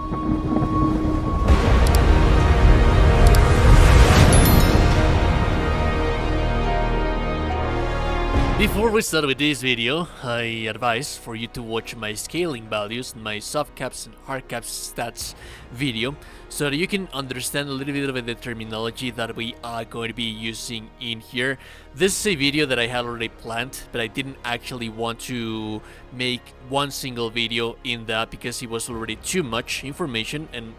Before we start with this video, I advise for you to watch my scaling values, my soft caps and hard caps stats video, so that you can understand a little bit of the terminology that we are going to be using in here. This is a video that I had already planned, but I didn't actually want to make one single video in that because it was already too much information and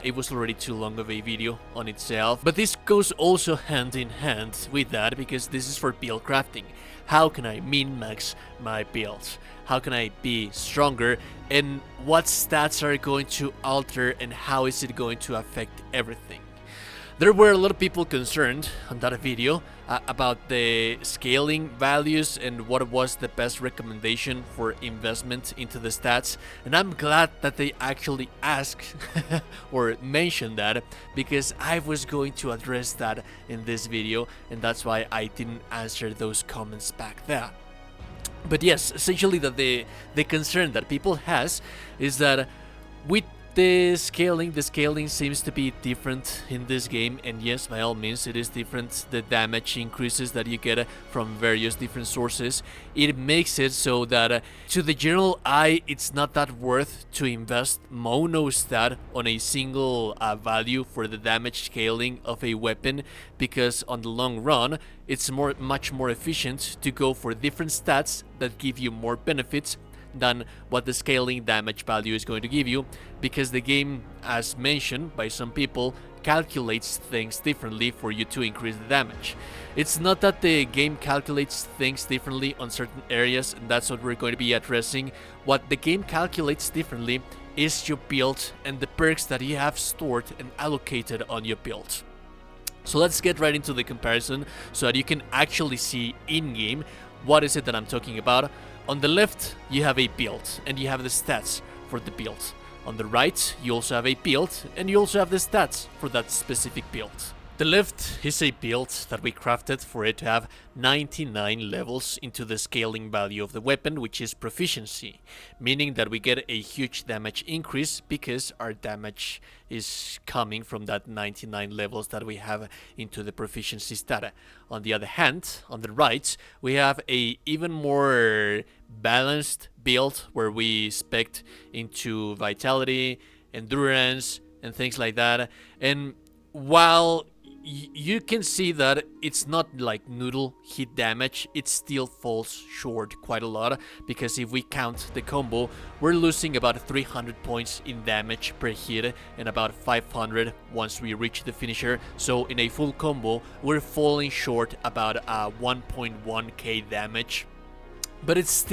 it was already too long of a video on itself. But this goes also hand in hand with that because this is for build crafting. How can I min-max my builds? How can I be stronger? And what stats are going to alter and how is it going to affect everything? There were a lot of people concerned on that video about the scaling values and what was the best recommendation for investment into the stats, and I'm glad that they actually asked or mentioned that because I was going to address that in this video, and that's why I didn't answer those comments back there. But yes, essentially that the concern that people has is that with the scaling seems to be different in this game, and yes, by all means it is different. The damage increases that you get from various different sources, it makes it so that to the general eye it's not that worth to invest mono stat on a single value for the damage scaling of a weapon, because on the long run it's much more efficient to go for different stats that give you more benefits than what the scaling damage value is going to give you, because the game, as mentioned by some people, calculates things differently for you to increase the damage. It's not that the game calculates things differently on certain areas, and that's what we're going to be addressing. What the game calculates differently is your build and the perks that you have stored and allocated on your build. So let's get right into the comparison so that you can actually see in-game what is it that I'm talking about. On the left, you have a build, and you have the stats for the build. On the right, you also have a build, and you also have the stats for that specific build. The left is a build that we crafted for it to have 99 levels into the scaling value of the weapon, which is proficiency, meaning that we get a huge damage increase because our damage is coming from that 99 levels that we have into the proficiency stat. On the other hand, on the right, we have a even more balanced build where we spec into vitality, endurance, and things like that. And while you can see that it's not like noodle hit damage, it still falls short quite a lot, because if we count the combo, we're losing about 300 points in damage per hit and about 500 once we reach the finisher. So in a full combo, we're falling short about 1.1k damage, but it's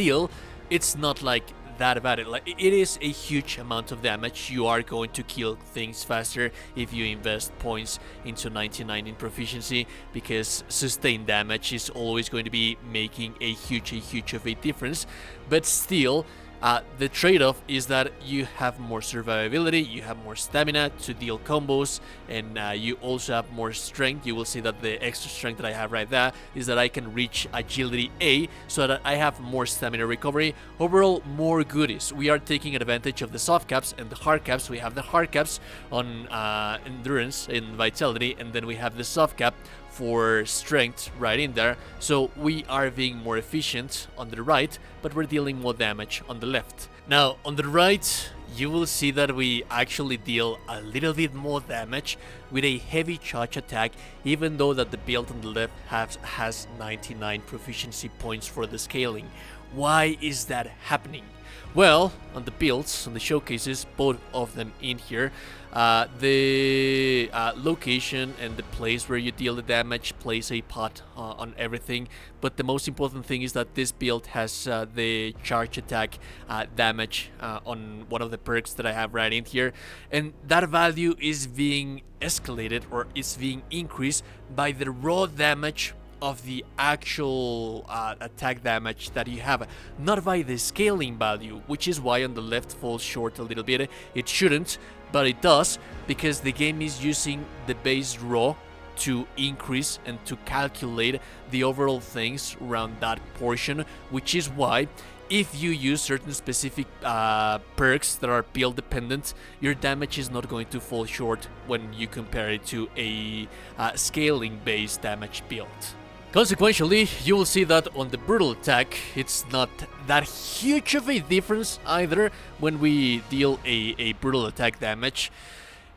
not like that bad. Like, it is a huge amount of damage. You are going to kill things faster if you invest points into 99 in proficiency, because sustained damage is always going to be making a huge of a difference. But still, the trade-off is that you have more survivability, you have more stamina to deal combos, and you also have more strength. You will see that the extra strength that I have right there is that I can reach agility A, so that I have more stamina recovery. Overall, more goodies. We are taking advantage of the soft caps and the hard caps. We have the hard caps on endurance and vitality, and then we have the soft cap for strength right in there. So we are being more efficient on the right, but we're dealing more damage on the left. Now on the right, you will see that we actually deal a little bit more damage with a heavy charge attack, even though that the build on the left has 99 proficiency points for the scaling. Why is that happening? Well, on the builds, on the showcases, both of them in here, the location and the place where you deal the damage plays a part on everything. But the most important thing is that this build has the charge attack damage on one of the perks that I have right in here, and that value is being escalated, or is being increased by the raw damage of the actual attack damage that you have, not by the scaling value, which is why on the left falls short a little bit. It shouldn't, but it does, because the game is using the base raw to increase and to calculate the overall things around that portion, which is why if you use certain specific perks that are build dependent, your damage is not going to fall short when you compare it to a scaling based damage build. Consequentially, you will see that on the brutal attack, it's not that huge of a difference either when we deal a brutal attack damage.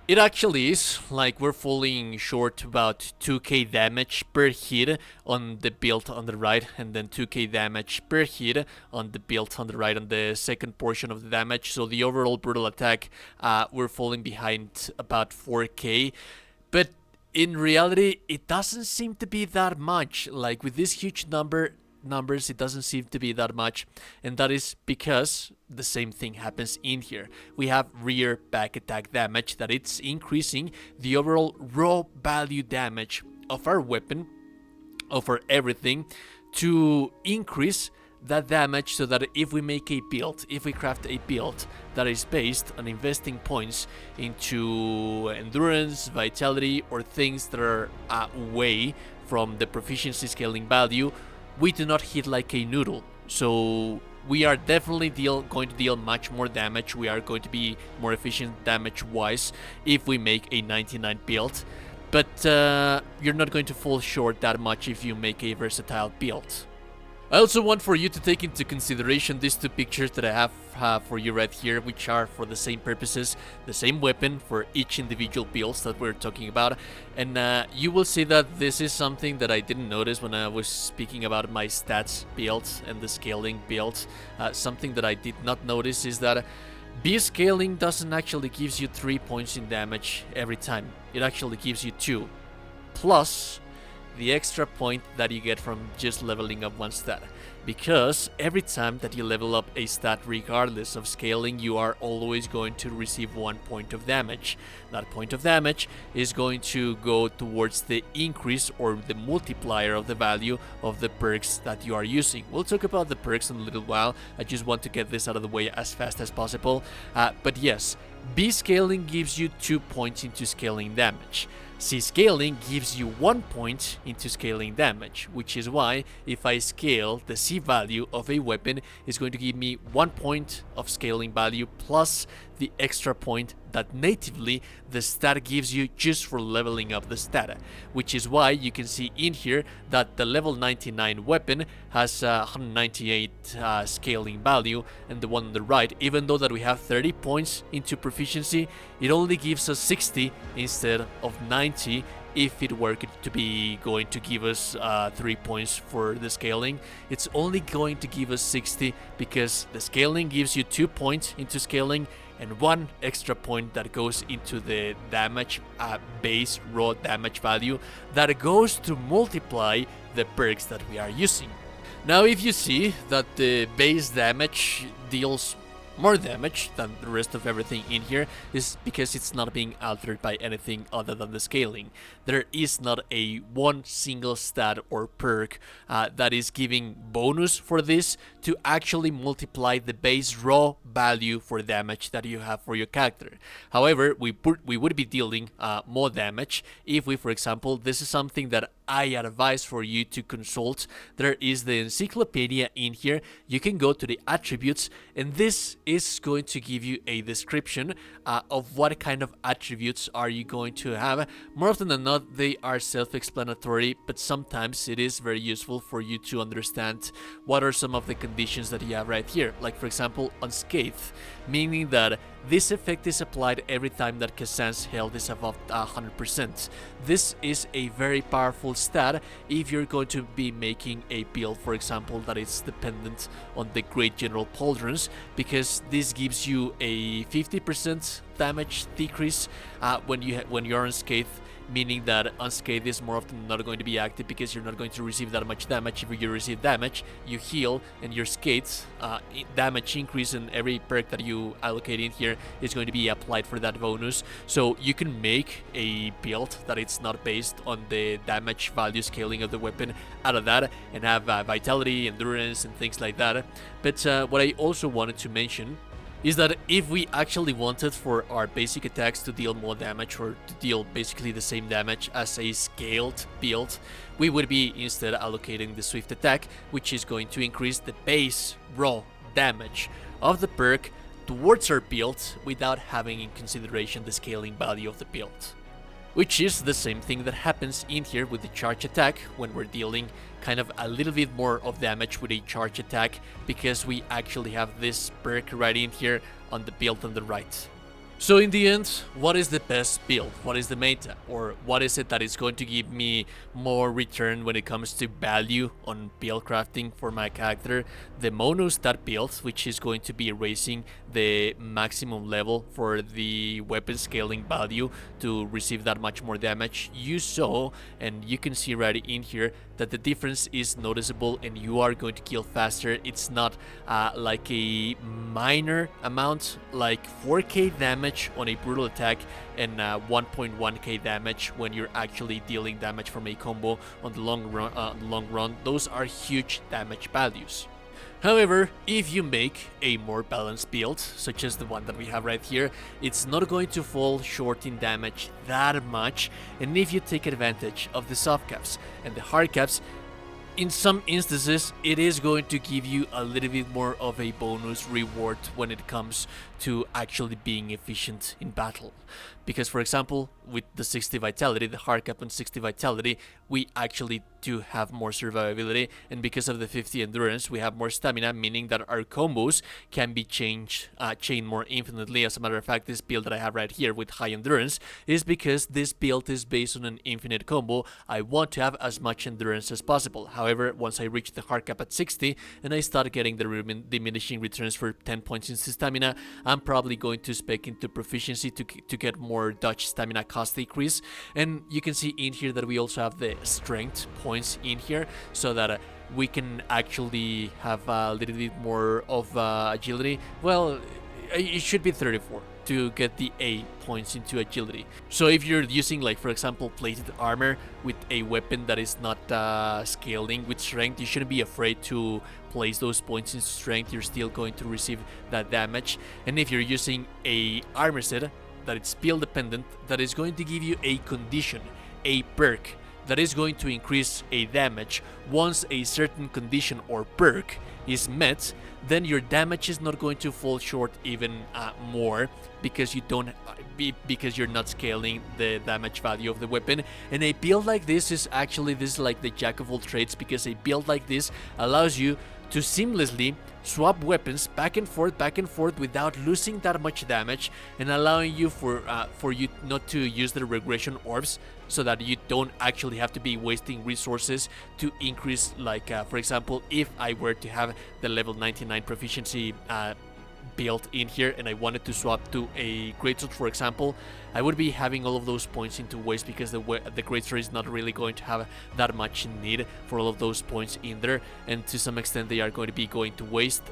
It actually is, like we're falling short about 2k damage per hit on the build on the right, and then 2k damage per hit on the build on the right on the second portion of the damage. So the overall brutal attack, we're falling behind about 4k, but in reality, it doesn't seem to be that much. Like with this huge numbers, it doesn't seem to be that much, and that is because the same thing happens in here. We have rear back attack damage that it's increasing the overall raw value damage of our weapon, of our everything, to increase that damage, so that if we make a build, if we craft a build that is based on investing points into endurance, vitality, or things that are away from the proficiency scaling value, we do not hit like a noodle. So we are definitely going to deal much more damage. We are going to be more efficient damage wise if we make a 99 build, but you're not going to fall short that much if you make a versatile build. I also want for you to take into consideration these two pictures that I have for you right here, which are for the same purposes, the same weapon for each individual builds that we're talking about. And you will see that this is something that I didn't notice when I was speaking about my stats builds and the scaling builds. Something that I did not notice is that B scaling doesn't actually gives you 3 points in damage every time. It actually gives you 2. Plus the extra point that you get from just leveling up one stat, because every time that you level up a stat regardless of scaling, you are always going to receive 1 point of damage. That point of damage is going to go towards the increase or the multiplier of the value of the perks that you are using. We'll talk about the perks in a little while. I just want to get this out of the way as fast as possible. But yes, B scaling gives you 2 points into scaling damage. C scaling gives you 1 point into scaling damage, which is why if I scale, the C value of a weapon is going to give me 1 point of scaling value plus the extra point that natively the stat gives you just for leveling up the stat, which is why you can see in here that the level 99 weapon has 198 scaling value, and the one on the right, even though that we have 30 points into proficiency, it only gives us 60 instead of 90 if it were to be going to give us 3 points for the scaling. It's only going to give us 60 because the scaling gives you 2 points into scaling and 1 extra point that goes into the damage base raw damage value that goes to multiply the perks that we are using. Now if you see that the base damage deals more damage than the rest of everything in here, is because it's not being altered by anything other than the scaling. There is not a one single stat or perk that is giving bonus for this to actually multiply the base raw value for damage that you have for your character. However, we would be dealing more damage if we, for example, this is something that I advise for you to consult. There is the Encyclopedia in here. You can go to the attributes, and this is going to give you a description of what kind of attributes are you going to have. More often than not, they are self-explanatory, but sometimes it is very useful for you to understand what are some of the conditions that you have right here. Like, for example, unscathed, meaning that this effect is applied every time that Khazan's health is above 100%. This is a very powerful stat if you're going to be making a build, for example, that is dependent on the Great General Pauldrons, because this gives you a 50% damage decrease when you're unscathed, meaning that unscathed is more often not going to be active because you're not going to receive that much damage. If you receive damage, you heal, and your scathed damage increase, and every perk that you allocate in here is going to be applied for that bonus. So you can make a build that it's not based on the damage value scaling of the weapon out of that, and have vitality, endurance, and things like that. But what I also wanted to mention is that if we actually wanted for our basic attacks to deal more damage, or to deal basically the same damage as a scaled build, we would be instead allocating the swift attack, which is going to increase the base raw damage of the perk towards our build without having in consideration the scaling value of the build. Which is the same thing that happens in here with the charge attack when we're dealing kind of a little bit more of damage with a charge attack, because we actually have this perk right in here on the build on the right. So in the end, what is the best build? What is the meta? Or what is it that is going to give me more return when it comes to value on build crafting for my character? The monostat build, which is going to be raising the maximum level for the weapon scaling value to receive that much more damage. You saw, and you can see right in here, that the difference is noticeable and you are going to kill faster. It's not like a minor amount, like 4k damage on a brutal attack and 1.1k damage when you're actually dealing damage from a combo on the long run. Those are huge damage values. However, if you make a more balanced build, such as the one that we have right here, it's not going to fall short in damage that much, and if you take advantage of the soft caps and the hard caps, in some instances it is going to give you a little bit more of a bonus reward when it comes to actually being efficient in battle. Because for example, with the 60 vitality, the hard cap and 60 vitality, we actually do have more survivability, and because of the 50 endurance, we have more stamina, meaning that our combos can be chained more infinitely. As a matter of fact, this build that I have right here with high endurance is because this build is based on an infinite combo. I want to have as much endurance as possible. However, once I reach the hard cap at 60 and I start getting the diminishing returns for 10 points in stamina, I'm probably going to spec into proficiency to get more dodge stamina cost decrease. And you can see in here that we also have the strength points in here, so that we can actually have a little bit more of agility. Well, it should be 34 to get the A points into agility. So if you're using, like for example, plated armor with a weapon that is not scaling with strength, you shouldn't be afraid to place those points in strength. You're still going to receive that damage. And if you're using a armor set that it's build dependent, that is going to give you a condition, a perk that is going to increase a damage once a certain condition or perk is met, then your damage is not going to fall short even more, because because you're not scaling the damage value of the weapon. And a build like this is like the jack of all trades, because a build like this allows you to seamlessly swap weapons back and forth without losing that much damage, and allowing you for you not to use the regression orbs, so that you don't actually have to be wasting resources to increase, like for example, if I were to have the level 99 proficiency built in here and I wanted to swap to a greatsword, for example, I would be having all of those points into waste, because the greatsword is not really going to have that much need for all of those points in there, and to some extent they are going to be going to waste.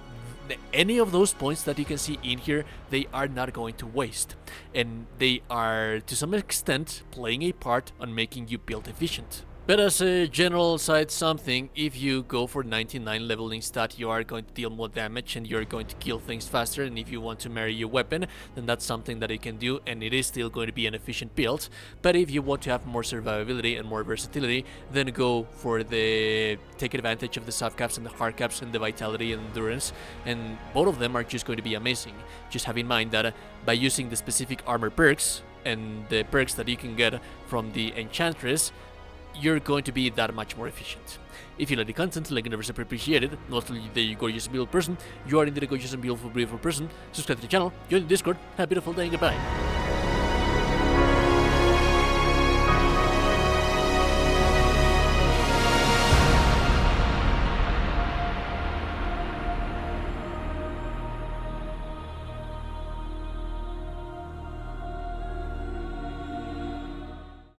Any of those points that you can see in here, they are not going to waste, and they are to some extent playing a part on making you build efficient. But as a general side something, if you go for 99 leveling stat, you are going to deal more damage and you're going to kill things faster, and if you want to marry your weapon, then that's something that you can do, and it is still going to be an efficient build. But if you want to have more survivability and more versatility, then go for take advantage of the soft caps and the hard caps and the vitality and endurance, and both of them are just going to be amazing. Just have in mind that by using the specific armor perks and the perks that you can get from the enchantress, you're going to be that much more efficient. If you like the content, like and never super appreciated. Not only that you gorgeous and beautiful person, you are indeed a gorgeous and beautiful person. Subscribe to the channel, join the Discord. Have a beautiful day and goodbye.